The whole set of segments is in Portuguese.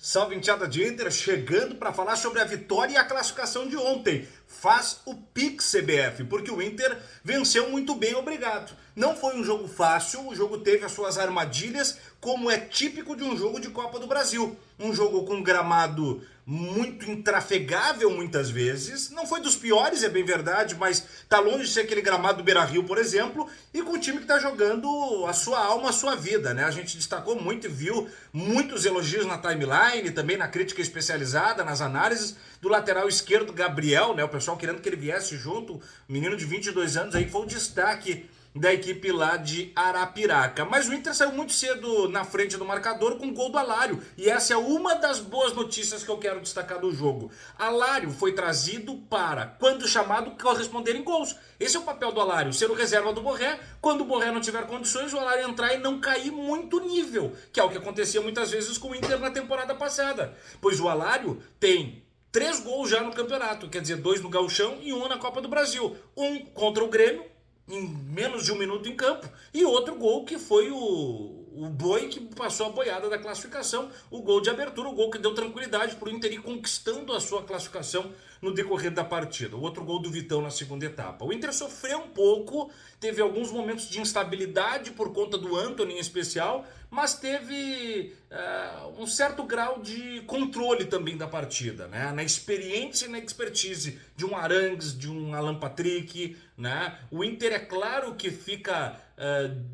Salve, enteada de Inter, chegando para falar sobre a vitória e a classificação de ontem. Faz o Pix CBF, porque o Inter venceu muito bem, obrigado. Não foi um jogo fácil, o jogo teve as suas armadilhas, como é típico de um jogo de Copa do Brasil. Um jogo com gramado muito intrafegável muitas vezes. Não foi dos piores, é bem verdade, mas tá longe de ser aquele gramado do Beira-Rio, por exemplo, e com um time que tá jogando a sua alma, a sua vida, né? A gente destacou muito e viu muitos elogios na timeline, também na crítica especializada, nas análises do lateral esquerdo Gabriel, né? O pessoal querendo que ele viesse junto, menino de 22 anos aí, que foi o destaque da equipe lá de Arapiraca. Mas o Inter saiu muito cedo na frente do marcador com o gol do Alário. E essa é uma das boas notícias que eu quero destacar do jogo. Alário foi trazido para, quando chamado, corresponder em gols. Esse é o papel do Alário, ser o reserva do Borré. Quando o Borré não tiver condições, o Alário entrar e não cair muito nível, que é o que acontecia muitas vezes com o Inter na temporada passada. Pois o Alário tem 3 gols já no campeonato, quer dizer, 2 no Gauchão e 1 na Copa do Brasil. Um contra o Grêmio, em menos de um minuto em campo, e outro gol que foi o boi que passou a boiada da classificação, o gol de abertura, o gol que deu tranquilidade para o Inter ir conquistando a sua classificação no decorrer da partida. O outro gol do Vitão na segunda etapa. O Inter sofreu um pouco, teve alguns momentos de instabilidade por conta do Antony em especial, mas teve um certo grau de controle também da partida, né? Na experiência e na expertise de um Arangues, de um Alan Patrick, né? O Inter é claro que fica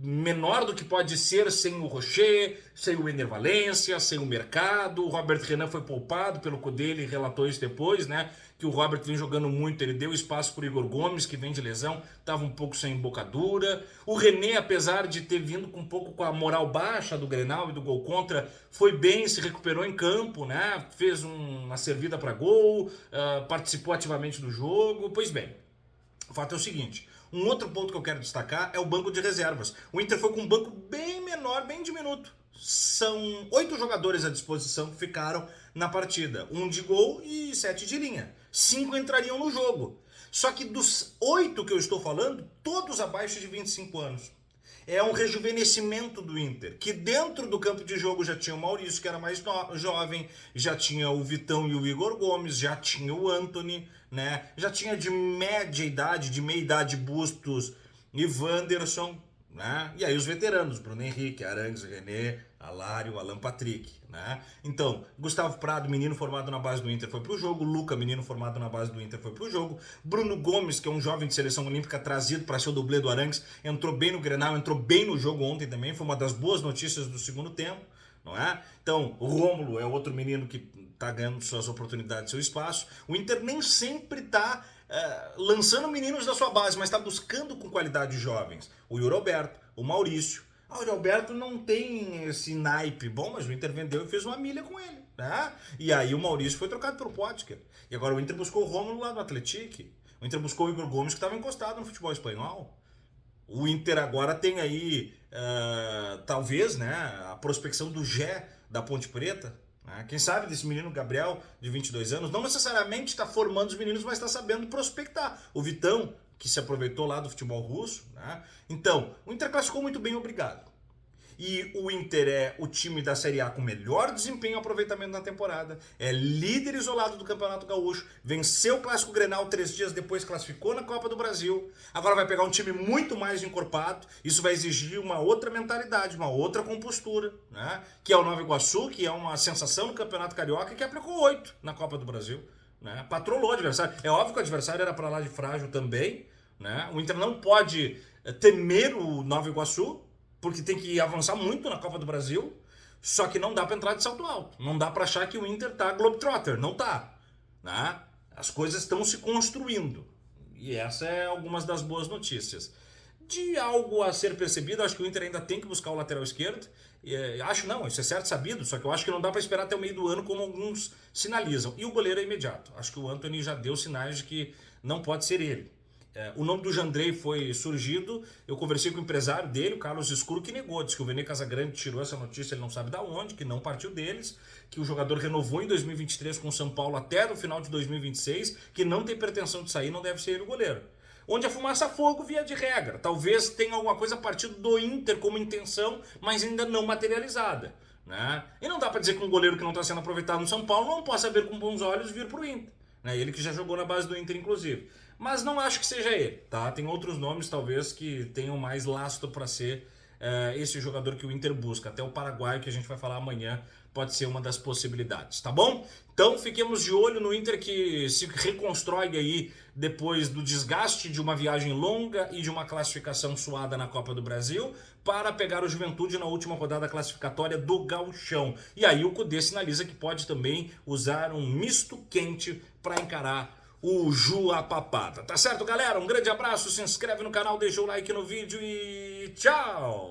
menor do que pode ser sem o Rocher, sem o Ener Valencia, sem o Mercado. O Robert Renan foi poupado pelo Cudê, ele relatou isso depois, né? Que o Robert vem jogando muito, ele deu espaço para o Igor Gomes, que vem de lesão, estava um pouco sem embocadura. O René, apesar de ter vindo com um pouco com a moral baixa do Grenal e do gol contra, foi bem, se recuperou em campo, né? Fez uma servida para gol, participou ativamente do jogo. Pois bem, o fato é o seguinte, um outro ponto que eu quero destacar é o banco de reservas. O Inter foi com um banco bem menor, bem diminuto. São 8 jogadores à disposição que ficaram na partida. 1 de gol e 7 de linha. 5 entrariam no jogo. Só que dos 8 que eu estou falando, todos abaixo de 25 anos. É um rejuvenescimento do Inter, que dentro do campo de jogo já tinha o Maurício, que era mais jovem, já tinha o Vitão e o Igor Gomes, já tinha o Antony, né? Já tinha de média idade, de meia idade Bustos e Wanderson, né? E aí os veteranos, Bruno Henrique, Arangues, René, Alário, Alan Patrick, né? Então, Gustavo Prado, menino formado na base do Inter, foi pro jogo. Luca, menino formado na base do Inter, foi pro jogo. Bruno Gomes, que é um jovem de seleção olímpica trazido para ser o dublê do Arangues, entrou bem no Grenal, entrou bem no jogo ontem também, foi uma das boas notícias do segundo tempo, não é? Então, o Rômulo é outro menino que tá ganhando suas oportunidades, seu espaço. O Inter nem sempre tá lançando meninos da sua base, mas está buscando com qualidade jovens. O Yuri Alberto, o Maurício. O Yuri Alberto não tem esse naipe bom, mas o Inter vendeu e fez uma milha com ele, né? E aí o Maurício foi trocado pelo Potker. E agora o Inter buscou o Rômulo lá do Atlético. O Inter buscou o Igor Gomes, que estava encostado no futebol espanhol. O Inter agora tem aí, talvez, né, a prospecção do Gé da Ponte Preta. Quem sabe desse menino Gabriel, de 22 anos, não necessariamente está formando os meninos, mas está sabendo prospectar. O Vitão, que se aproveitou lá do futebol russo, né? Então, o Inter classificou muito bem, obrigado. E o Inter é o time da Série A com melhor desempenho e aproveitamento na temporada. É líder isolado do Campeonato Gaúcho. Venceu o Clássico Grenal 3 dias depois, classificou na Copa do Brasil. Agora vai pegar um time muito mais encorpado. Isso vai exigir uma outra mentalidade, uma outra compostura, né? Que é o Nova Iguaçu, que é uma sensação no Campeonato Carioca, que aplicou 8 na Copa do Brasil, né? Patrolou o adversário. É óbvio que o adversário era para lá de frágil também, né? O Inter não pode temer o Nova Iguaçu, porque tem que avançar muito na Copa do Brasil, só que não dá para entrar de salto alto. Não dá para achar que o Inter tá Globetrotter, não tá, né? As coisas estão se construindo. E essa é algumas das boas notícias. De algo a ser percebido, acho que o Inter ainda tem que buscar o lateral esquerdo. Acho não, isso é certo sabido, só que eu acho que não dá para esperar até o meio do ano, como alguns sinalizam. E o goleiro é imediato. Acho que o Antony já deu sinais de que não pode ser ele. O nome do Jandrei foi surgido, eu conversei com o empresário dele, o Carlos Escuro, que negou, disse que o Vene Casagrande tirou essa notícia, ele não sabe de onde, que não partiu deles, que o jogador renovou em 2023 com o São Paulo até no final de 2026, que não tem pretensão de sair, não deve ser ele o goleiro. Onde a fumaça fogo, via de regra. Talvez tenha alguma coisa a partir do Inter como intenção, mas ainda não materializada. né? E não dá para dizer que um goleiro que não está sendo aproveitado no São Paulo não possa ver com bons olhos vir para o Inter, né? Ele que já jogou na base do Inter, inclusive. Mas não acho que seja ele, tá? Tem outros nomes, talvez, que tenham mais lastro para ser esse jogador que o Inter busca. Até o Paraguai, que a gente vai falar amanhã, pode ser uma das possibilidades, tá bom? Então fiquemos de olho no Inter, que se reconstrói aí depois do desgaste de uma viagem longa e de uma classificação suada na Copa do Brasil, para pegar o Juventude na última rodada classificatória do Gauchão. E aí o Cudê sinaliza que pode também usar um misto quente para encarar o Jua Papada. Tá certo, galera? Um grande abraço, se inscreve no canal, deixa o like no vídeo e tchau!